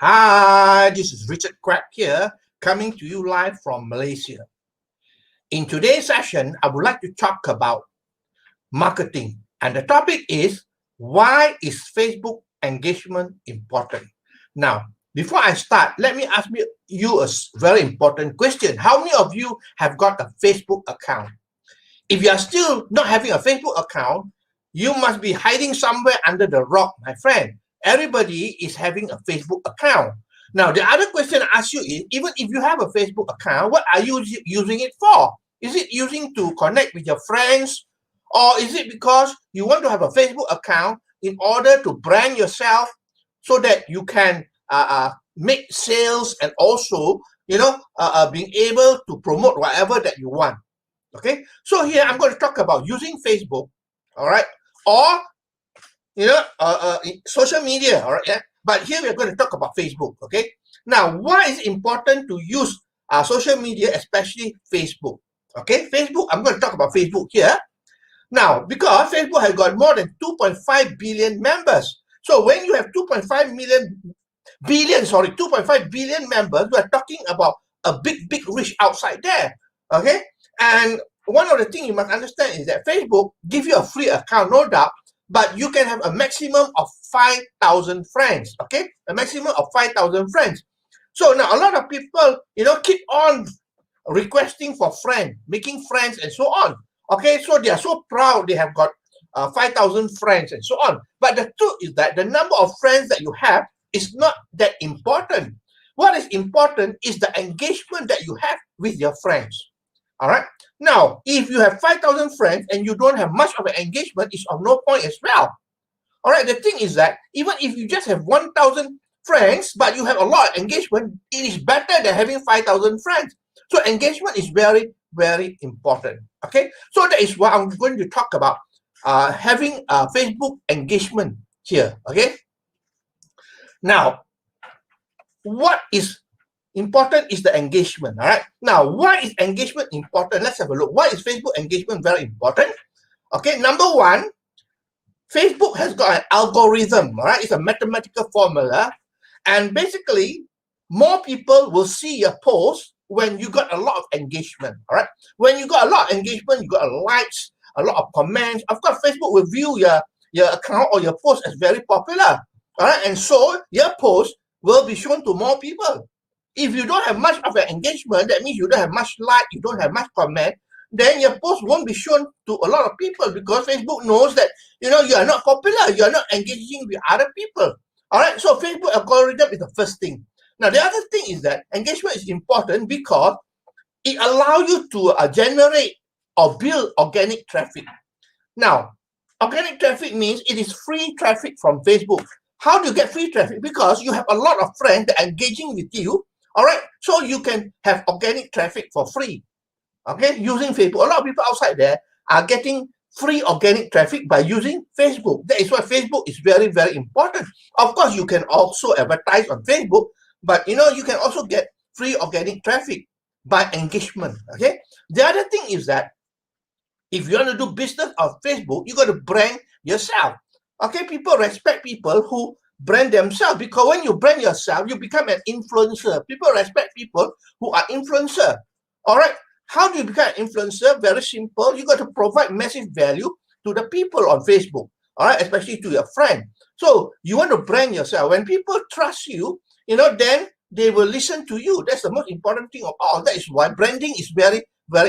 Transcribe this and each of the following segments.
Hi, this is Richard Crack here, coming to you live from Malaysia. In today's session, I would like to talk about marketing, and the topic is why is Facebook engagement important? Now, before I start, let me ask you a very important question. How many of you have got a Facebook account? If you are still not having a Facebook account, you must be hiding somewhere under the rock, my friend. Everybody is having a Facebook account. Now, the other question I ask you is, even if you have a Facebook account, what are you using it for? Is it using to connect with your friends? Or is it because you want to have a Facebook account in order to brand yourself so that you can make sales and also, being able to promote whatever that you want? Okay, so here I'm going to talk about using Facebook, all right, or social media, all right. Yeah? But here we're going to talk about Facebook. Okay, now why is it important to use social media, especially Facebook? Okay, Facebook. I'm going to talk about Facebook here. Now, because Facebook has got more than 2.5 billion members, so when you have 2.5 billion members, we are talking about a big reach outside there. Okay, and one of the things you must understand is that Facebook give you a free account, no doubt, but you can have a maximum of 5,000 friends. Okay, a maximum of 5,000 friends. So now a lot of people, keep on requesting for friends, making friends, and so on. Okay, so they are so proud they have got 5,000 friends and so on. But the truth is that the number of friends that you have is not that important. What is important is the engagement that you have with your friends. All right. Now, if you have 5,000 friends and you don't have much of an engagement, it's of no point as well. All right. The thing is that even if you just have 1,000 friends, but you have a lot of engagement, it is better than having 5,000 friends. So engagement is very important. Okay. So that is what I'm going to talk about. Having Facebook engagement here. Okay. Now, what is important is the engagement. All right. Now, why is engagement important? Let's have a look. Why is Facebook engagement very important? Okay. Number one, Facebook has got an algorithm. All right. It's a mathematical formula. And basically, more people will see your post when you got a lot of engagement. All right. When you got a lot of engagement, you got a likes, a lot of comments. Of course, Facebook will view your account or your post as very popular. All right. And so your post will be shown to more people. If you don't have much of an engagement, that means you don't have much like, you don't have much comment, then your post won't be shown to a lot of people because Facebook knows that, you are not popular, you are not engaging with other people. All right, so Facebook algorithm is the first thing. Now, the other thing is that engagement is important because it allows you to generate or build organic traffic. Now, organic traffic means it is free traffic from Facebook. How do you get free traffic? Because you have a lot of friends that are engaging with you. All right, so you can have organic traffic for free. Okay, using Facebook. A lot of people outside there are getting free organic traffic by using Facebook. That is why Facebook is very important. Of course, you can also advertise on Facebook, but you can also get free organic traffic by engagement. Okay, the other thing is that if you want to do business on Facebook, you got to brand yourself. Okay, people respect people who brand themselves, because when you brand yourself, you become an influencer. People respect people who are influencer. All right. How do you become an influencer? Very simple. You got to provide massive value to the people on Facebook. All right, especially to your friend. So you want to brand yourself. When people trust you, then they will listen to you. That's the most important thing of all. That is why branding is very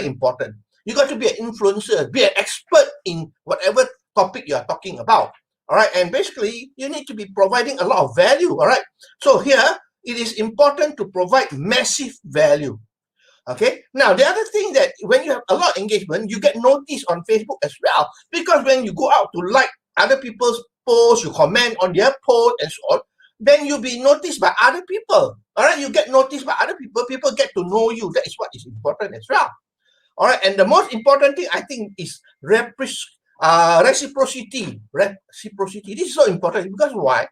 important. You got to be an influencer, be an expert in whatever topic you are talking about. All right, and basically you need to be providing a lot of value. All right, so here it is important to provide massive value. Okay, now the other thing that when you have a lot of engagement, you get noticed on Facebook as well, because when you go out to like other people's posts, you comment on their post and so on, then you'll be noticed by other people. All right, you get noticed by other people, people get to know you. That is what is important as well. All right, and the most important thing I think is reciprocity. Reciprocity. This is so important because why?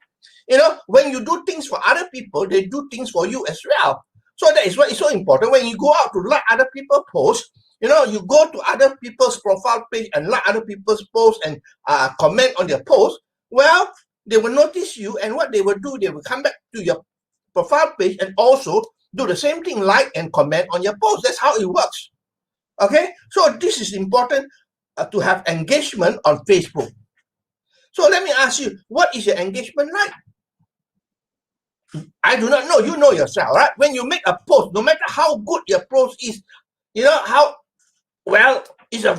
When you do things for other people, they do things for you as well. So that is why it's so important. When you go out to like other people's posts, you go to other people's profile page and like other people's posts and comment on their posts. Well, they will notice you, and what they will do, they will come back to your profile page and also do the same thing, like and comment on your post. That's how it works. Okay, so this is important to have engagement on Facebook. So let me ask you, what is your engagement like? I do not know. You know yourself, right? When you make a post, no matter how good your post is, you know how well it's a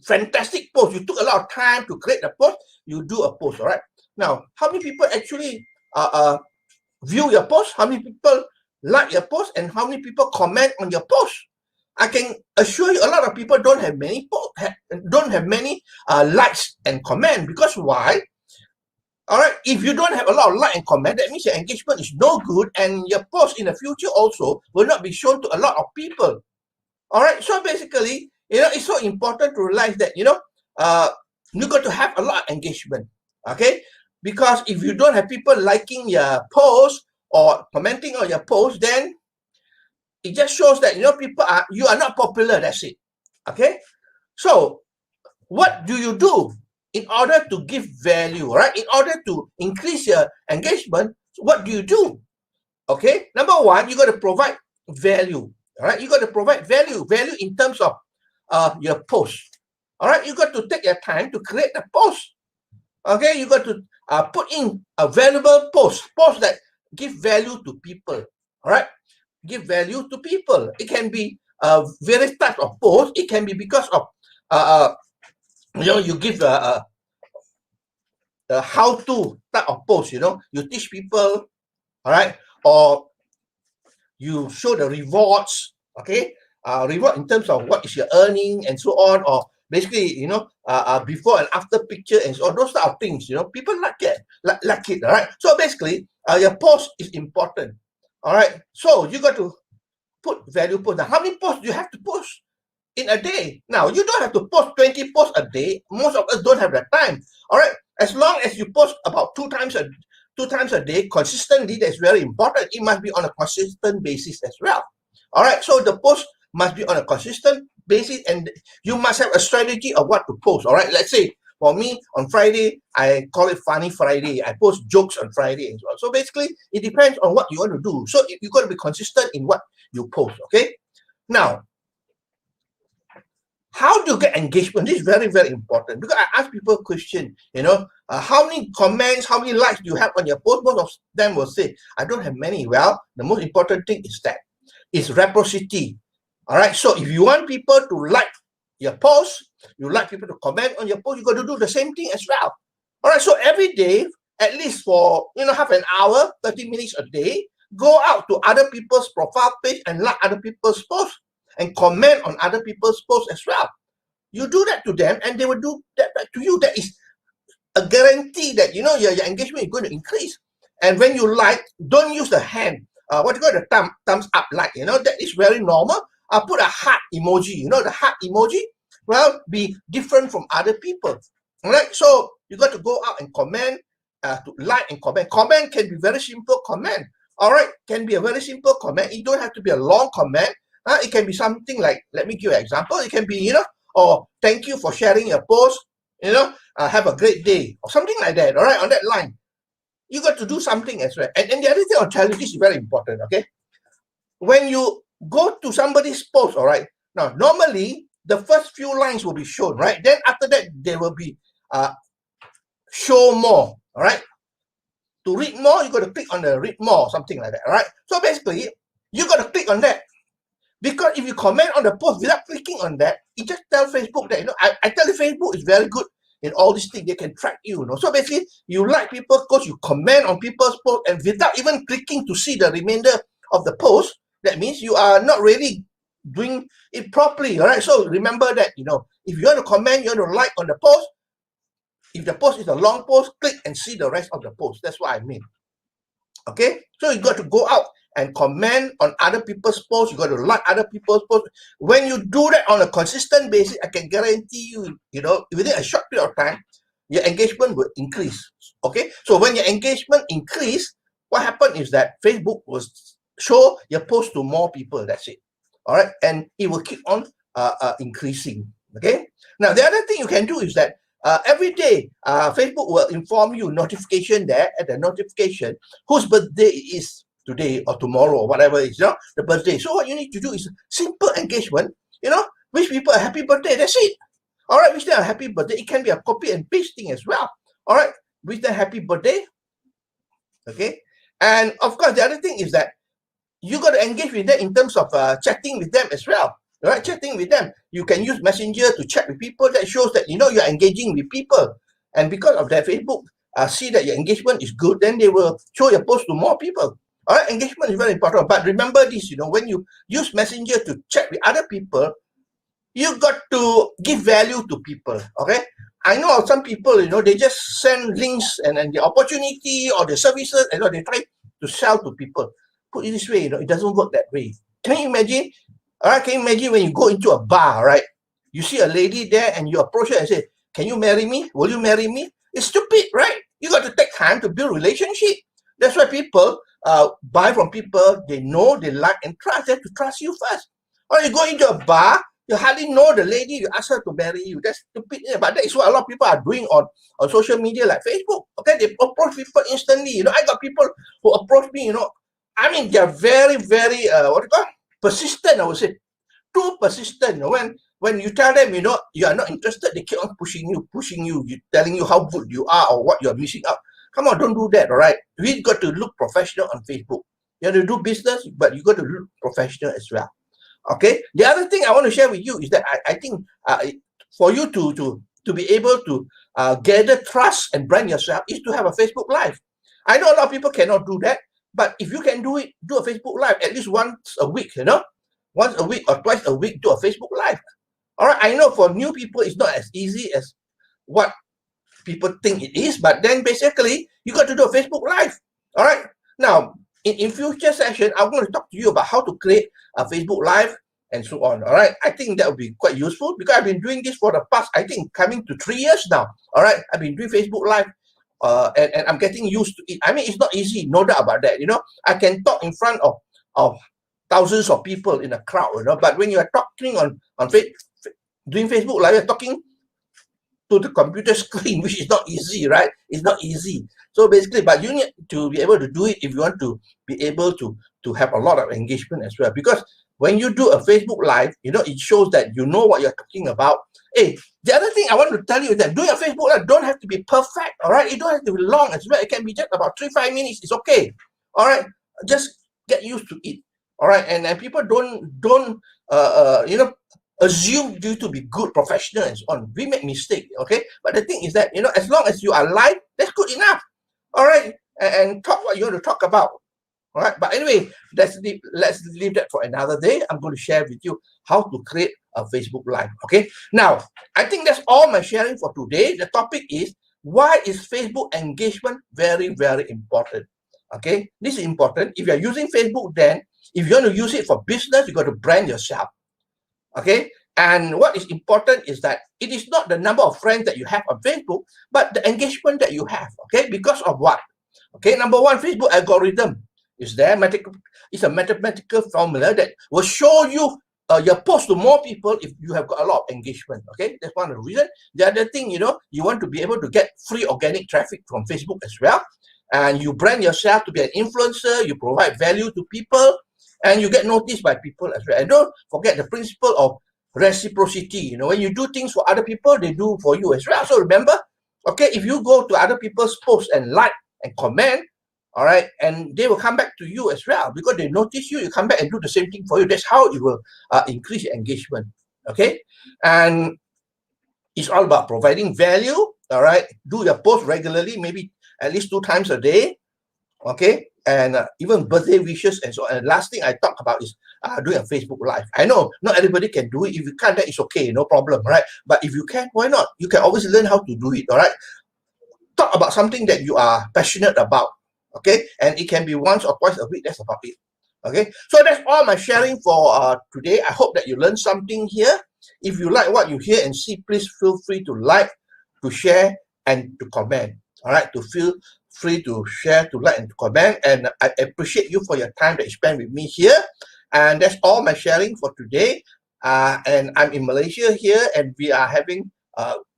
fantastic post. You took a lot of time to create a post. You do a post, all right? Now, how many people actually view your post? How many people like your post? And how many people comment on your post? I can assure you, a lot of people don't have many likes and comment. Because why? All right, if you don't have a lot of like and comment, that means your engagement is no good, and your post in the future also will not be shown to a lot of people. All right, so basically, it's so important to realize that you got to have a lot of engagement. Okay, because if you don't have people liking your post or commenting on your post, then it just shows that you are not popular. That's it. Okay, so what do you do in order to give value, right? In order to increase your engagement, what do you do? Okay, number one, you got to provide value. All right, you got to provide value in terms of your post. All right, you got to take your time to create a post. Okay, you got to put in a valuable post that give value to people. All right, give value to people. It can be various types of posts. It can be because of you give a how-to type of post. You teach people, all right, or you show the rewards. Okay, reward in terms of what is your earning and so on, or basically before and after picture and so on, those type of things. People like it, like it. All right, so basically your post is important. All right, so you got to put value post. Now, how many posts do you have to post in a day? Now, you don't have to post 20 posts a day. Most of us don't have that time. All right, as long as you post about two times a day consistently, that's very important. It must be on a consistent basis as well. All right, so the post must be on a consistent basis, and you must have a strategy of what to post. All right, let's say for me, on Friday, I call it Funny Friday. I post jokes on Friday and so on. So basically, it depends on what you want to do. So you got to be consistent in what you post. Okay, now, how do you get engagement? This is very, very important, because I ask people a question, how many comments, how many likes do you have on your post? Most of them will say, I don't have many. Well, the most important thing is that it's reciprocity. All right, so if you want people to like your post, you like people to comment on your post, you got to do the same thing as well. All right, so every day, at least for half an hour, 30 minutes a day, go out to other people's profile page and like other people's posts and comment on other people's posts as well. You do that to them, and they will do that back to you. That is a guarantee that your engagement is going to increase. And when you like, don't use the hand. What you call the thumbs up like. That is very normal. Put a heart emoji. The heart emoji. Well, be different from other people. All right. So you got to go out and comment, to like and comment. Comment can be very simple comment. All right, can be a very simple comment. It don't have to be a long comment. It can be something like, let me give you an example. It can be, or thank you for sharing your post, have a great day, or something like that, all right, on that line. You got to do something as well. And the other thing I'll tell you, this is very important, okay? When you go to somebody's post, all right, now, normally, the first few lines will be shown, right? Then after that, there will be show more, all right? To read more, you got to click on the read more, something like that, all right? So basically, you got to click on that. Because if you comment on the post without clicking on that, it just tells Facebook that, I tell you, Facebook is very good in all these things. They can track you, So basically, you like people's posts, you comment on people's posts, and without even clicking to see the remainder of the post, that means you are not really doing it properly, all right? So remember that, if you want to comment, you want to like on the post, if the post is a long post, click and see the rest of the post. That's what I mean. Okay? So you got to go out and comment on other people's posts. You got to like other people's posts. When you do that on a consistent basis, I can guarantee you, within a short period of time, your engagement will increase. Okay? So when your engagement increase, what happens is that Facebook will show your post to more people. That's it. All right? And it will keep on increasing. Okay? Now, the other thing you can do is that every day, Facebook will inform you notification there at the notification whose birthday it is. today or tomorrow or whatever it's, the birthday. So what you need to do is simple engagement, wish people a happy birthday. That's it. All right, wish them a happy birthday. It can be a copy and paste thing as well. All right, wish them happy birthday. Okay, and of course, the other thing is that you got to engage with them in terms of chatting with them as well. All right, chatting with them. You can use Messenger to chat with people. That shows that you're engaging with people, and because of that, Facebook see that your engagement is good, then they will show your post to more people. All right, engagement is very important. But remember this, when you use Messenger to chat with other people, you got to give value to people. Okay, I know some people, they just send links and the opportunity or the services, and they try to sell to people. Put it this way, it doesn't work that way. Can you imagine? All right, can you imagine when you go into a bar, right? You see a lady there and you approach her and say, "Can you marry me? Will you marry me?" It's stupid, right? You got to take time to build relationship. That's why people buy from people they know, they like, and trust. They have to trust you first. Or you go into a bar, you hardly know the lady, you ask her to marry you. That's stupid. Yeah, but that is what a lot of people are doing on social media like Facebook. Okay, they approach people instantly. I got people who approach me, I mean, they're very, very, persistent, I would say. Too persistent. When you tell them, you are not interested, they keep on pushing you, telling you how good you are or what you're missing out. Come on, don't do that, all right? We got to look professional on Facebook. You have to do business, but you got to look professional as well. Okay. The other thing I want to share with you is that I think for you to be able to gather trust and brand yourself is to have a Facebook Live. I know a lot of people cannot do that, but if you can do it, do a Facebook Live at least once a week, once a week or twice a week, do a Facebook Live. All right. I know for new people, it's not as easy as what people think it is, but then basically you got to do a Facebook Live. All right. Now, in future session, I'm going to talk to you about how to create a Facebook Live and so on. All right. I think that would be quite useful because I've been doing this for the past, I think, coming to 3 years now. All right. I've been doing Facebook Live and I'm getting used to it. I mean, it's not easy, no doubt about that. I can talk in front of thousands of people in a crowd, but when you are talking on doing Facebook Live, you're talking to the computer screen, which is not easy, right? It's not easy. So basically, but you need to be able to do it if you want to be able to have a lot of engagement as well. Because when you do a Facebook Live, it shows that you know what you're talking about. Hey, the other thing I want to tell you is that doing a Facebook Live don't have to be perfect, all right? It don't have to be long as well. It can be just about 3-5 minutes. It's okay, all right? Just get used to it, all right? And people don't assume you to be good professional and so on. We make mistakes, okay? But the thing is that, as long as you are live, that's good enough, all right? And talk what you want to talk about, all right? But anyway, let's leave that for another day. I'm going to share with you how to create a Facebook Live, okay? Now, I think that's all my sharing for today. The topic is, why is Facebook engagement very, very important, okay? This is important. If you're using Facebook, then if you want to use it for business, you got to brand yourself. Okay, and what is important is that it is not the number of friends that you have on Facebook, but the engagement that you have. Okay, because of what? Okay, number one, Facebook algorithm is there. It's a mathematical formula that will show you your post to more people if you have got a lot of engagement. Okay, that's one of the reasons. The other thing, you want to be able to get free organic traffic from Facebook as well, and you brand yourself to be an influencer. You provide value to people, and you get noticed by people as well. And don't forget the principle of reciprocity. When you do things for other people, they do for you as well. So remember, okay, if you go to other people's posts and like and comment, all right, and they will come back to you as well because they notice you. You come back and do the same thing for you. That's how it will increase your engagement. Okay, and it's all about providing value. All right, do your post regularly, maybe at least 2 times a day. Okay, and even birthday wishes and so on. And last thing I talk about is doing a Facebook Live. I know not everybody can do it. If you can't, then it's okay, no problem, right? But if you can, why not? You can always learn how to do it, all right? Talk about something that you are passionate about, okay? And it can be once or twice a week, that's about it, okay? So that's all my sharing for today. I hope that you learned something here. If you like what you hear and see, please feel free to like, to share, and to comment, all right? To feel free to share, to like, and to comment. And I appreciate you for your time that you spend with me here. And that's all my sharing for today. And I'm in Malaysia here, and we are having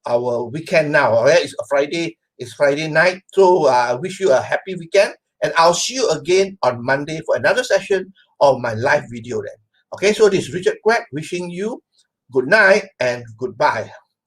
our weekend now. All right, it's Friday night. So I wish you a happy weekend. And I'll see you again on Monday for another session of my live video then. Okay, so this is Richard Quack wishing you good night and goodbye.